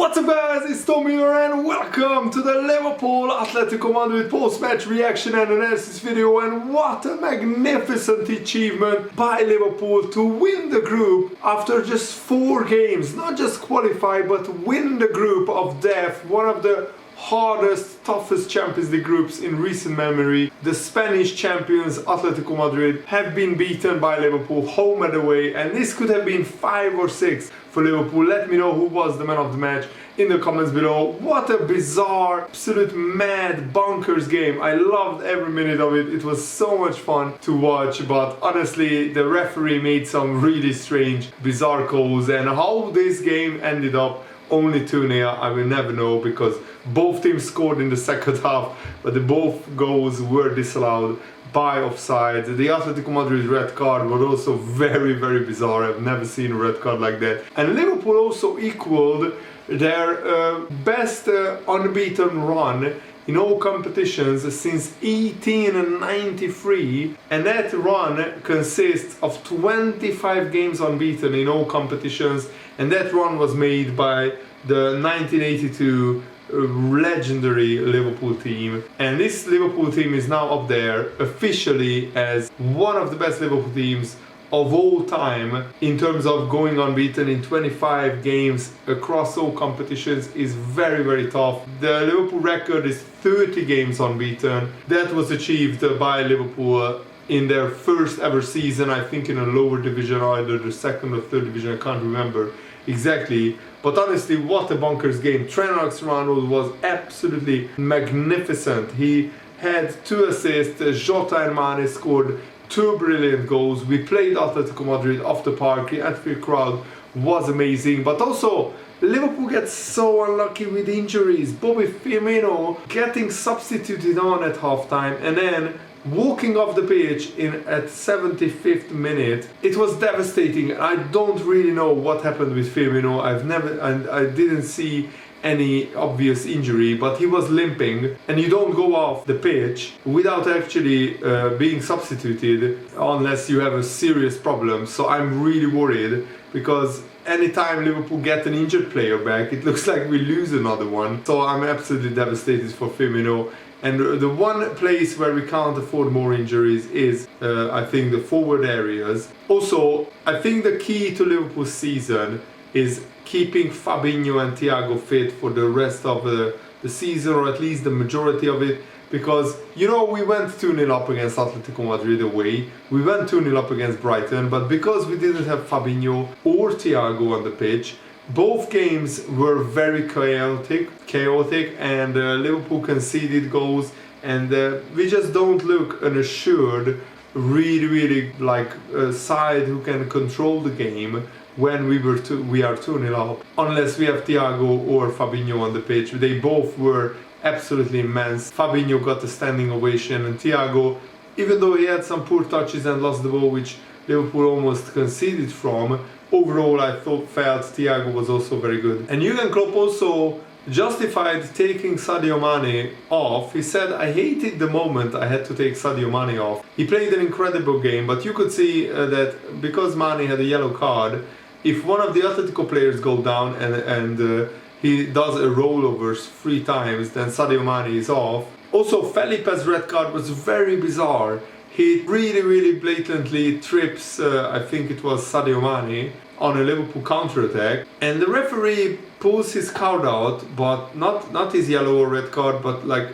What's up guys, it's Tommy here and welcome to the Liverpool Atletico Madrid post-match reaction and analysis video. And what a magnificent achievement by Liverpool to win the group after just 4 games. Not just qualify but win the group of death, one of the hardest, toughest Champions League groups in recent memory. The Spanish champions Atletico Madrid have been beaten by Liverpool home and away, and this could have been 5 or 6 for Liverpool. Let me know who was the man of the match in the comments below. What a bizarre, absolute mad, bonkers game. I loved every minute of it. It was so much fun to watch, but honestly the referee made some really strange, bizarre calls, and how this game ended up only 2-0, I will never know, because both teams scored in the second half, but both goals were disallowed by offside. The Atletico Madrid red card was also very, very bizarre. I've never seen a red card like that. And Liverpool also equaled their best unbeaten run in all competitions since 1893, and that run consists of 25 games unbeaten in all competitions, and that run was made by the 1982 legendary Liverpool team. And this Liverpool team is now up there officially as one of the best Liverpool teams of all time in terms of going unbeaten in 25 games across all competitions. Is very, very tough. The Liverpool record is 30 games unbeaten. That was achieved by Liverpool in their first ever season, I think in a lower division, either the second or third division, I can't remember exactly. But honestly, what a bonkers game. Trent Alexander-Arnold was absolutely magnificent. He had 2 assists, Jota and Mane scored 2 brilliant goals. We played Atletico Madrid off the park. The Anfield crowd was amazing, but also Liverpool gets so unlucky with injuries. Bobby Firmino getting substituted on at halftime and then walking off the pitch at 75th minute. It was devastating. I don't really know what happened with Firmino. I didn't see any obvious injury, but he was limping, and you don't go off the pitch without actually being substituted unless you have a serious problem. So I'm really worried, because anytime Liverpool get an injured player back, it looks like we lose another one. So I'm absolutely devastated for Firmino. And the one place where we can't afford more injuries is, I think, the forward areas. Also, I think the key to Liverpool's season is keeping Fabinho and Thiago fit for the rest of the season, or at least the majority of it. Because, you know, we went 2-0 up against Atletico Madrid away, we went 2-0 up against Brighton, but because we didn't have Fabinho or Thiago on the pitch, both games were very chaotic, and Liverpool conceded goals, and we just don't look an assured, really like a side who can control the game when we are 2-0 up, unless we have Thiago or Fabinho on the pitch. They both were absolutely immense. Fabinho got a standing ovation, and Thiago, even though he had some poor touches and lost the ball, which Liverpool almost conceded from, overall I felt Thiago was also very good. And Jurgen Klopp also justified taking Sadio Mane off. He said, "I hated the moment I had to take Sadio Mane off. He played an incredible game, but you could see that because Mane had a yellow card, if one of the Atletico players go down and he does a rollovers 3 times, then Sadio Mane is off." Also, Felipe's red card was very bizarre. He really blatantly trips, I think it was Sadio Mane, on a Liverpool counter-attack, and the referee pulls his card out, but not his yellow or red card, but like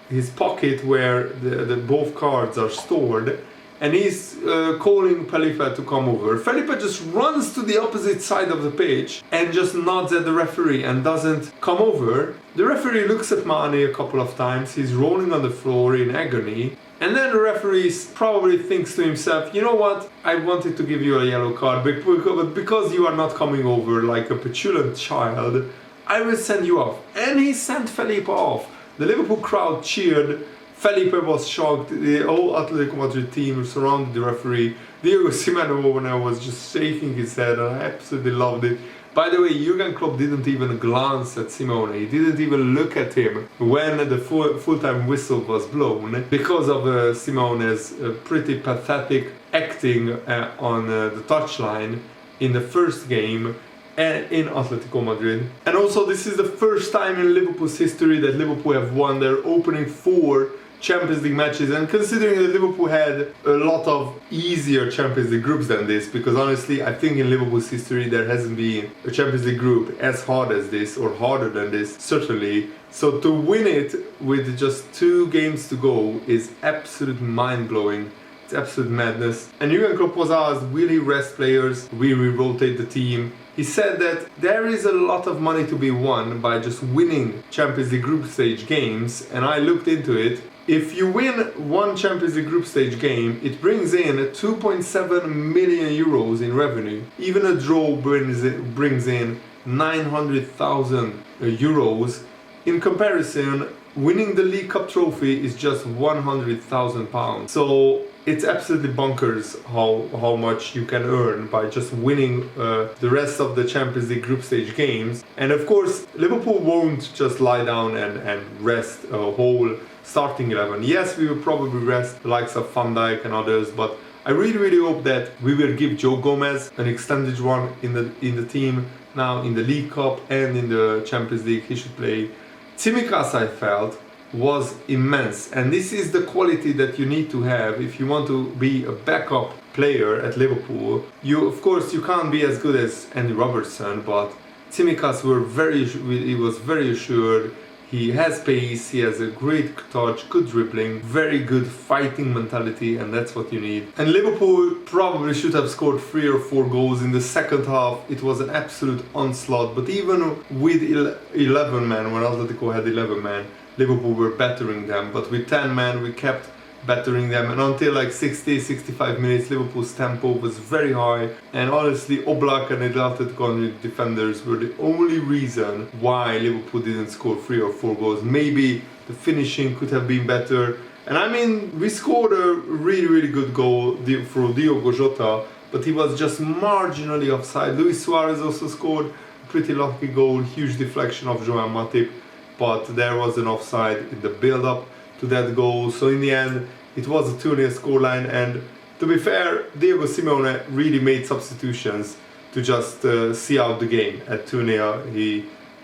his pocket where the both cards are stored, and he's calling Felipe to come over. Felipe just runs to the opposite side of the pitch and just nods at the referee and doesn't come over. The referee looks at Mane a couple of times. He's rolling on the floor in agony. And then the referee probably thinks to himself, you know what, I wanted to give you a yellow card, but because you are not coming over like a petulant child, I will send you off. And he sent Felipe off. The Liverpool crowd cheered. Felipe was shocked. The whole Atletico Madrid team surrounded the referee. Diego Simeone was just shaking his head, and I absolutely loved it. By the way, Jurgen Klopp didn't even glance at Simeone. He didn't even look at him when the full-time whistle was blown, because of Simeone's pretty pathetic acting on the touchline in the first game. and in Atletico Madrid. And also this is the first time in Liverpool's history that Liverpool have won their opening 4 Champions League matches, and considering that Liverpool had a lot of easier Champions League groups than this, because honestly I think in Liverpool's history there hasn't been a Champions League group as hard as this, or harder than this, certainly. So to win it with just 2 games to go is absolute mind-blowing. It's absolute madness. And Jurgen Klopp was asked, will he rest players? Will he rotate the team? He said that there is a lot of money to be won by just winning Champions League group stage games, and I looked into it. If you win 1 Champions League group stage game, it brings in 2.7 million euros in revenue. Even a draw brings in 900,000 euros. In comparison, winning the League Cup trophy is just 100,000 pounds. So it's absolutely bonkers how much you can earn by just winning the rest of the Champions League group stage games. And of course, Liverpool won't just lie down and rest a whole starting 11. Yes, we will probably rest the likes of Van Dijk and others, but I really hope that we will give Joe Gomez an extended run in the team now in the League Cup and in the Champions League. He should play. Tsimikas, I felt, was immense, and this is the quality that you need to have if you want to be a backup player at Liverpool. Of course you can't be as good as Andy Robertson, but Tsimikas was very assured. He has pace, he has a great touch, good dribbling, very good fighting mentality, and that's what you need. And Liverpool probably should have scored 3 or 4 goals in the second half. It was an absolute onslaught, but even with 11 men, when Atletico had 11 men, Liverpool were battering them. But with 10 men, we kept battering them, and until like 60-65 minutes, Liverpool's tempo was very high, and honestly Oblak and the Atletico defenders were the only reason why Liverpool didn't score 3 or 4 goals. Maybe the finishing could have been better, and I mean, we scored a really good goal through Diogo Jota, but he was just marginally offside. Luis Suarez also scored a pretty lucky goal, huge deflection of Joan Matip, but there was an offside in the build-up to that goal. So in the end, it was a 2-0 scoreline, and to be fair, Diego Simeone really made substitutions to just see out the game. At 2-0,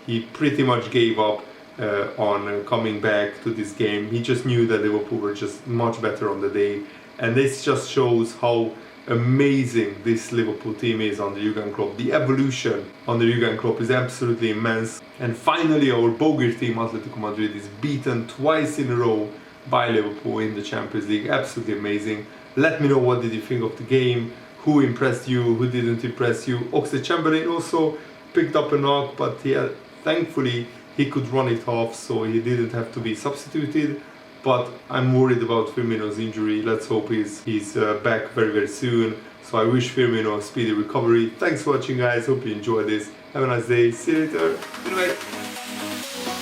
he pretty much gave up on coming back to this game. He just knew that Liverpool were just much better on the day, and this just shows how amazing this Liverpool team is under Jurgen Klopp. The evolution under Jurgen Klopp is absolutely immense. And finally, our bogus team Atletico Madrid is beaten twice in a row by Liverpool in the Champions League. Absolutely amazing. Let me know what did you think of the game, who impressed you, who didn't impress you. Oxlade-Chamberlain also picked up a knock, but thankfully he could run it off, so he didn't have to be substituted. But I'm worried about Firmino's injury. Let's hope he's back very soon. So I wish Firmino a speedy recovery. Thanks for watching, guys. Hope you enjoyed this. Have a nice day. See you later. Bye.